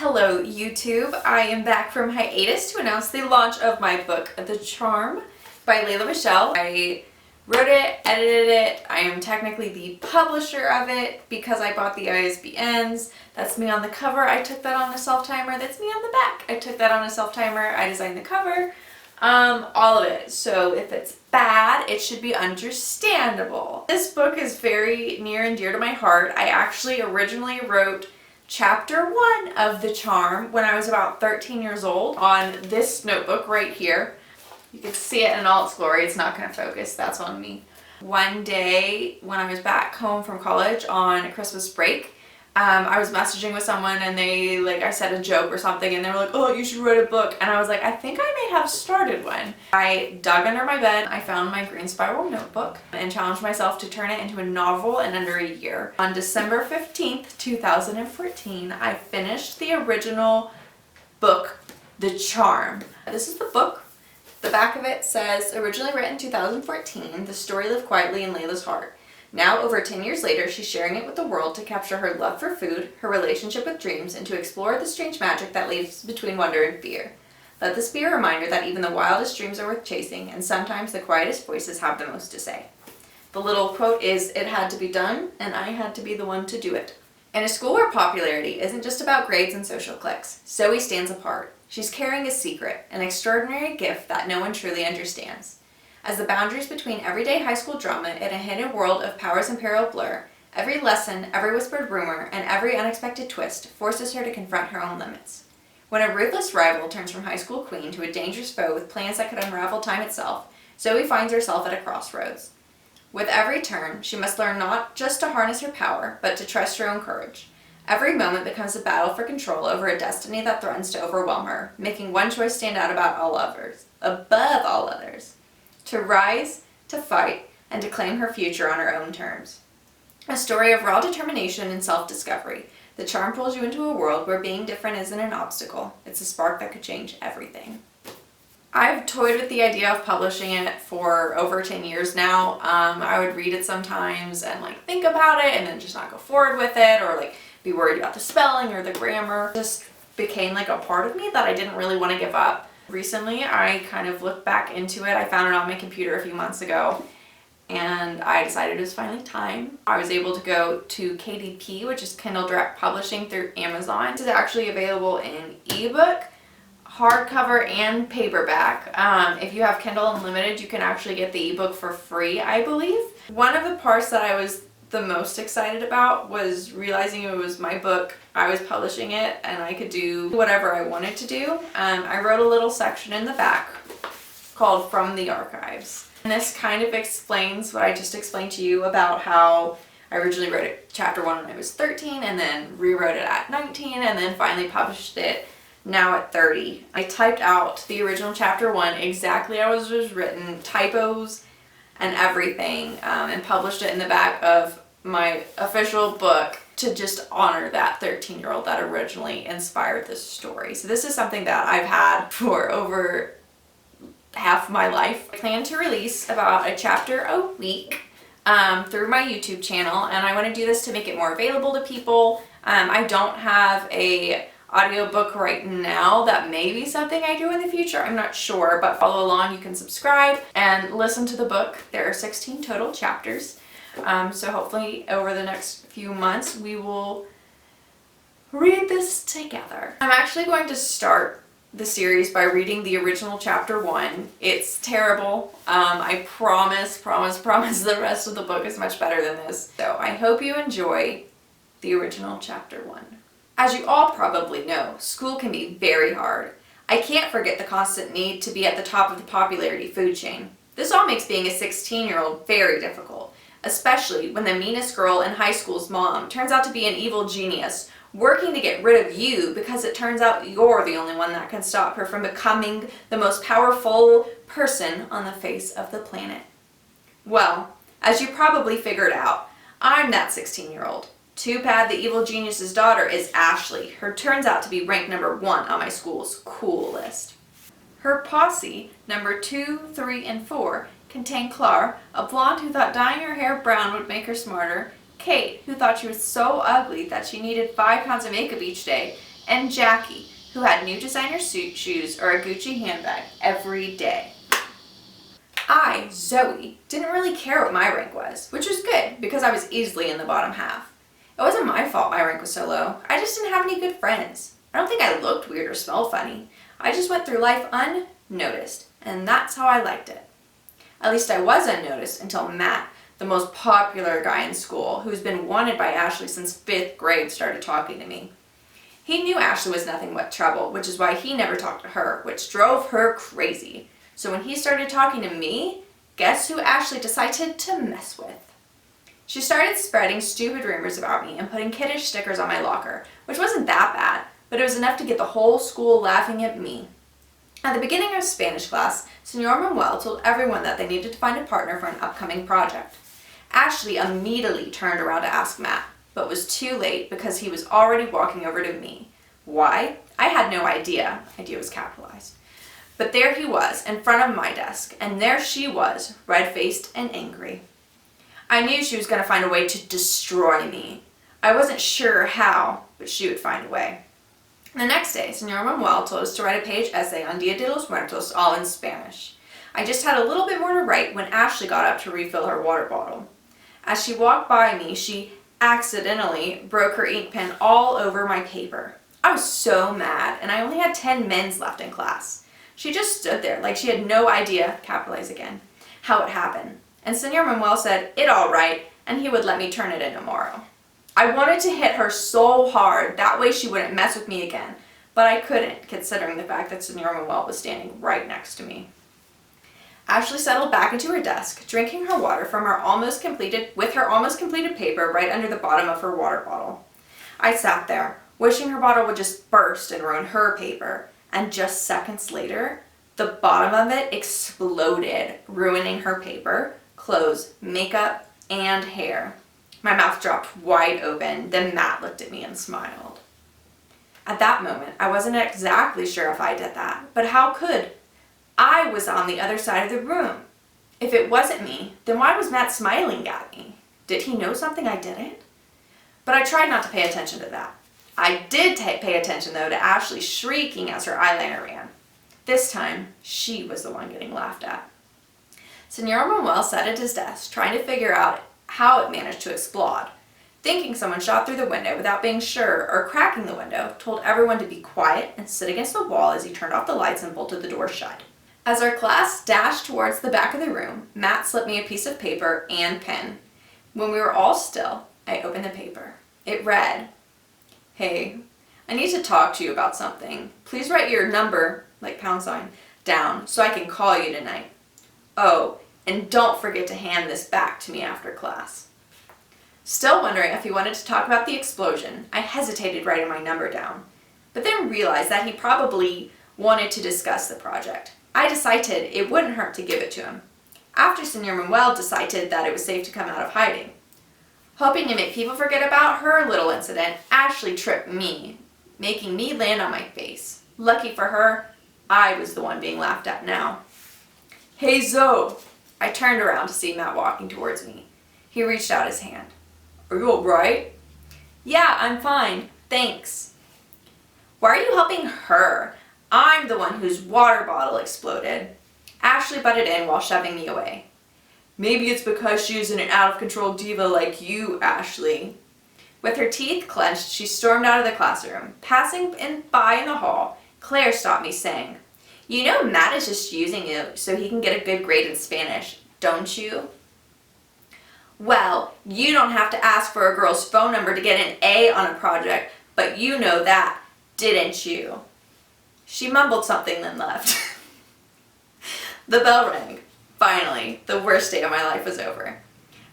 Hello YouTube, I am back from hiatus to announce the launch of my book, The Charm by Leila Michelle. I wrote it, edited it, I am technically the publisher of it because I bought the ISBNs. That's me on the cover, I took that on a self-timer. That's me on the back, I took that on a self-timer. I designed the cover, all of it. So if it's bad, it should be understandable. This book is very near and dear to my heart. I actually originally wrote Chapter 1 of The Charm when I was about 13 years old on this notebook right here. You can see it in all its glory. It's not going to focus. That's on me. One day when I was back home from college on Christmas break, I was messaging with someone and I said a joke or something and they were like, oh, you should write a book. And I was like, I think I may have started one. I dug under my bed, I found my green spiral notebook and challenged myself to turn it into a novel in under a year. On December 15th, 2014, I finished the original book, The Charm. This is the book. The back of it says, originally written in 2014, the story lived quietly in Leila's heart. Now, over 10 years later, she's sharing it with the world to capture her love for food, her relationship with dreams, and to explore the strange magic that lives between wonder and fear. Let this be a reminder that even the wildest dreams are worth chasing, and sometimes the quietest voices have the most to say. The little quote is, it had to be done, and I had to be the one to do it. In a school where popularity isn't just about grades and social cliques, Zoe stands apart. She's carrying a secret, an extraordinary gift that no one truly understands. As the boundaries between everyday high school drama and a hidden world of powers and peril blur, every lesson, every whispered rumor, and every unexpected twist forces her to confront her own limits. When a ruthless rival turns from high school queen to a dangerous foe with plans that could unravel time itself, Zoe finds herself at a crossroads. With every turn, she must learn not just to harness her power, but to trust her own courage. Every moment becomes a battle for control over a destiny that threatens to overwhelm her, making one choice stand out above all others. To rise, to fight, and to claim her future on her own terms. A story of raw determination and self-discovery. The Charm pulls you into a world where being different isn't an obstacle. It's a spark that could change everything. I've toyed with the idea of publishing it for over 10 years now. I would read it sometimes and think about it and then just not go forward with it, or be worried about the spelling or the grammar. It just became a part of me that I didn't really want to give up. Recently, I kind of looked back into it. I found it on my computer a few months ago, and I decided it was finally time. I was able to go to KDP, which is Kindle Direct Publishing through Amazon. This is actually available in ebook, hardcover, and paperback. If you have Kindle Unlimited, you can actually get the ebook for free, I believe. One of the parts that I was the most excited about was realizing it was my book, I was publishing it, and I could do whatever I wanted to do. I wrote a little section in the back called From the Archives. And this kind of explains what I just explained to you about how I originally wrote it chapter 1 when I was 13 and then rewrote it at 19 and then finally published it now at 30. I typed out the original chapter 1 exactly as it was written, typos and everything, and published it in the back of my official book to just honor that 13-year-old that originally inspired this story. So this is something that I've had for over half my life. I plan to release about a chapter a week through my YouTube channel, and I want to do this to make it more available to people. I don't have a audiobook right now. That may be something I do in the future, I'm not sure, but follow along. You can subscribe and listen to the book. There are 16 total chapters, so hopefully over the next few months we will read this together. I'm actually going to start the series by reading the original chapter 1. It's terrible. I promise the rest of the book is much better than this. So I hope you enjoy the original chapter 1. As you all probably know, school can be very hard. I can't forget the constant need to be at the top of the popularity food chain. This all makes being a 16-year-old very difficult, especially when the meanest girl in high school's mom turns out to be an evil genius, working to get rid of you because it turns out you're the only one that can stop her from becoming the most powerful person on the face of the planet. Well, as you probably figured out, I'm that 16-year-old. Too bad the evil genius's daughter is Ashley. Her turns out to be ranked number 1 on my school's cool list. Her posse, number 2, 3, and 4, contain Clara, a blonde who thought dyeing her hair brown would make her smarter, Kate, who thought she was so ugly that she needed 5 pounds of makeup each day, and Jackie, who had new designer suit shoes or a Gucci handbag every day. I, Zoe, didn't really care what my rank was, which was good because I was easily in the bottom half. It wasn't my fault my rank was so low. I just didn't have any good friends. I don't think I looked weird or smelled funny. I just went through life unnoticed, and that's how I liked it. At least I was unnoticed until Matt, the most popular guy in school, who's been wanted by Ashley since 5th grade, started talking to me. He knew Ashley was nothing but trouble, which is why he never talked to her, which drove her crazy. So when he started talking to me, guess who Ashley decided to mess with? She started spreading stupid rumors about me and putting kiddish stickers on my locker, which wasn't that bad, but it was enough to get the whole school laughing at me. At the beginning of Spanish class, Senor Manuel told everyone that they needed to find a partner for an upcoming project. Ashley immediately turned around to ask Matt, but was too late because he was already walking over to me. Why? I had no idea. Idea was capitalized. But there he was, in front of my desk, and there she was, red-faced and angry. I knew she was going to find a way to destroy me. I wasn't sure how, but she would find a way. The next day, Senor Manuel told us to write a page essay on Dia de los Muertos, all in Spanish. I just had a little bit more to write when Ashley got up to refill her water bottle. As she walked by me, she accidentally broke her ink pen all over my paper. I was so mad, and I only had 10 mins left in class. She just stood there like she had no idea, capitalize again, how it happened. And Senor Manuel said, "It all right," and he would let me turn it in tomorrow. I wanted to hit her so hard, that way she wouldn't mess with me again, but I couldn't, considering the fact that Senor Manuel was standing right next to me. Ashley settled back into her desk, drinking her water from her almost completed paper right under the bottom of her water bottle. I sat there, wishing her bottle would just burst and ruin her paper, and just seconds later, the bottom of it exploded, ruining her paper, clothes, makeup, and hair. My mouth dropped wide open, then Matt looked at me and smiled. At that moment, I wasn't exactly sure if I did that, but how could? I was on the other side of the room. If it wasn't me, then why was Matt smiling at me? Did he know something I didn't? But I tried not to pay attention to that. I did pay attention, though, to Ashley shrieking as her eyeliner ran. This time, she was the one getting laughed at. Senor Manuel sat at his desk, trying to figure out how it managed to explode. Thinking someone shot through the window without being sure, or cracking the window, told everyone to be quiet and sit against the wall as he turned off the lights and bolted the door shut. As our class dashed towards the back of the room, Matt slipped me a piece of paper and pen. When we were all still, I opened the paper. It read, "Hey, I need to talk to you about something. Please write your number, like £, down so I can call you tonight. Oh, and don't forget to hand this back to me after class." Still wondering if he wanted to talk about the explosion, I hesitated writing my number down, but then realized that he probably wanted to discuss the project. I decided it wouldn't hurt to give it to him. After Senor Manuel decided that it was safe to come out of hiding. Hoping to make people forget about her little incident, Ashley tripped me, making me land on my face. Lucky for her, I was the one being laughed at now. "Hey Zoe!" I turned around to see Matt walking towards me. He reached out his hand. "Are you alright?" "Yeah, I'm fine, thanks." "Why are you helping her? I'm the one whose water bottle exploded." Ashley butted in while shoving me away. "Maybe it's because she isn't an out-of-control diva like you, Ashley." With her teeth clenched, she stormed out of the classroom. Passing by in the hall, Claire stopped me saying, "You know Matt is just using you so he can get a good grade in Spanish, don't you?" "Well, you don't have to ask for a girl's phone number to get an A on a project, but you know that, didn't you?" She mumbled something, then left. The bell rang. Finally, the worst day of my life was over.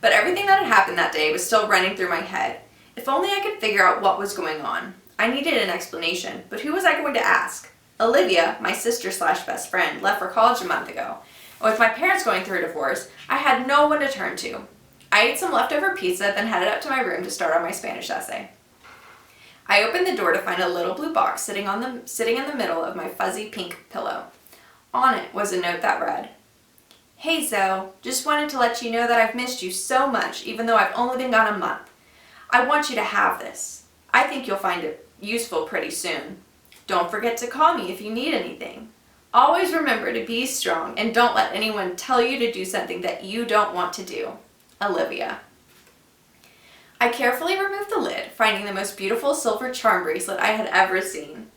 But everything that had happened that day was still running through my head. If only I could figure out what was going on. I needed an explanation, but who was I going to ask? Olivia, my sister/best friend, left for college a month ago. And with my parents going through a divorce, I had no one to turn to. I ate some leftover pizza, then headed up to my room to start on my Spanish essay. I opened the door to find a little blue box sitting in the middle of my fuzzy pink pillow. On it was a note that read, "Hey Zoe, just wanted to let you know that I've missed you so much, even though I've only been gone a month. I want you to have this. I think you'll find it useful pretty soon. Don't forget to call me if you need anything. Always remember to be strong and don't let anyone tell you to do something that you don't want to do. Olivia. I carefully removed the lid, finding the most beautiful silver charm bracelet I had ever seen.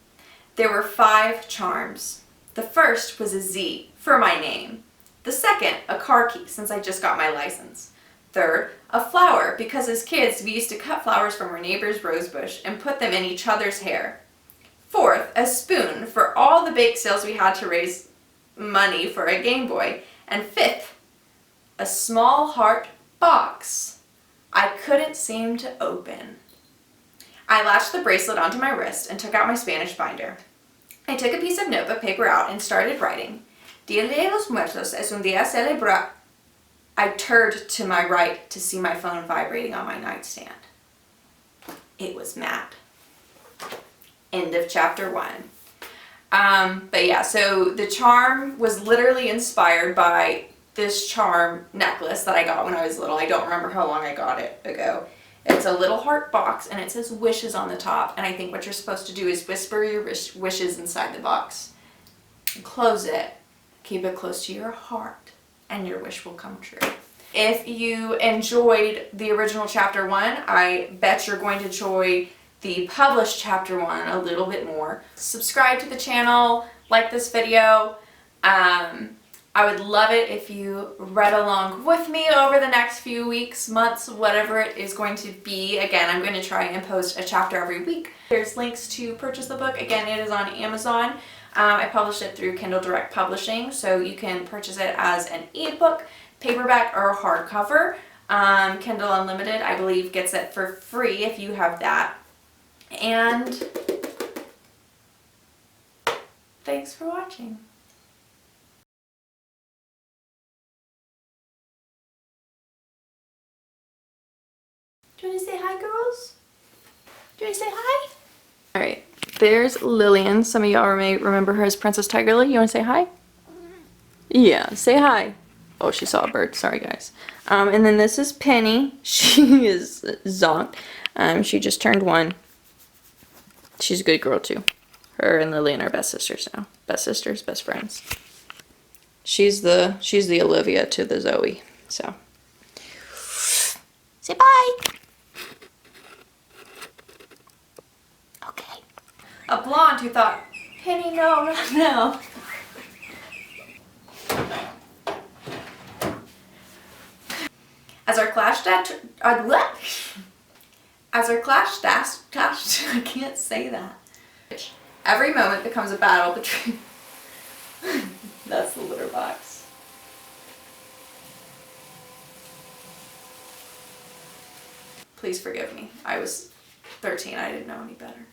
There were 5 charms. The first was a Z for my name. The second, a car key, since I just got my license. Third, a flower, because as kids we used to cut flowers from our neighbor's rose bush and put them in each other's hair. Fourth, a spoon for all the bake sales we had to raise money for a Game Boy. And fifth, a small heart box I couldn't seem to open. I latched the bracelet onto my wrist and took out my Spanish binder. I took a piece of notebook paper out and started writing. Dia de los Muertos es un día celebra. I turned to my right to see my phone vibrating on my nightstand. It was Matt. End of chapter 1. But yeah, so the charm was literally inspired by this charm necklace that I got when I was little. I don't remember how long I got it ago. It's a little heart box and it says wishes on the top. And I think what you're supposed to do is whisper your wishes inside the box. Close it. Keep it close to your heart and your wish will come true. If you enjoyed the original chapter 1, I bet you're going to enjoy the published chapter 1 a little bit more. Subscribe to the channel, like this video. I would love it if you read along with me over the next few weeks, months, whatever it is going to be. Again, I'm going to try and post a chapter every week. There's links to purchase the book. Again, it is on Amazon. I published it through Kindle Direct Publishing, so you can purchase it as an ebook, paperback, or hardcover. Kindle Unlimited, I believe, gets it for free if you have that. And thanks for watching. Do you want to say hi, girls? Do you want to say hi? Alright, there's Lillian. Some of y'all may remember her as Princess Tiger Lily. You want to say hi? Yeah, say hi. Oh, she saw a bird. Sorry, guys. And then this is Penny. She is zonked. She just turned 1. She's a good girl, too. Her and Lillian are best sisters now. Best sisters, best friends. She's the Olivia to the Zoe. So, say bye. Okay. A blonde who thought, Penny, no, no, no. As our clash I can't say that. Every moment becomes a battle between. That's the litter box. Please forgive me. I was 13. I didn't know any better.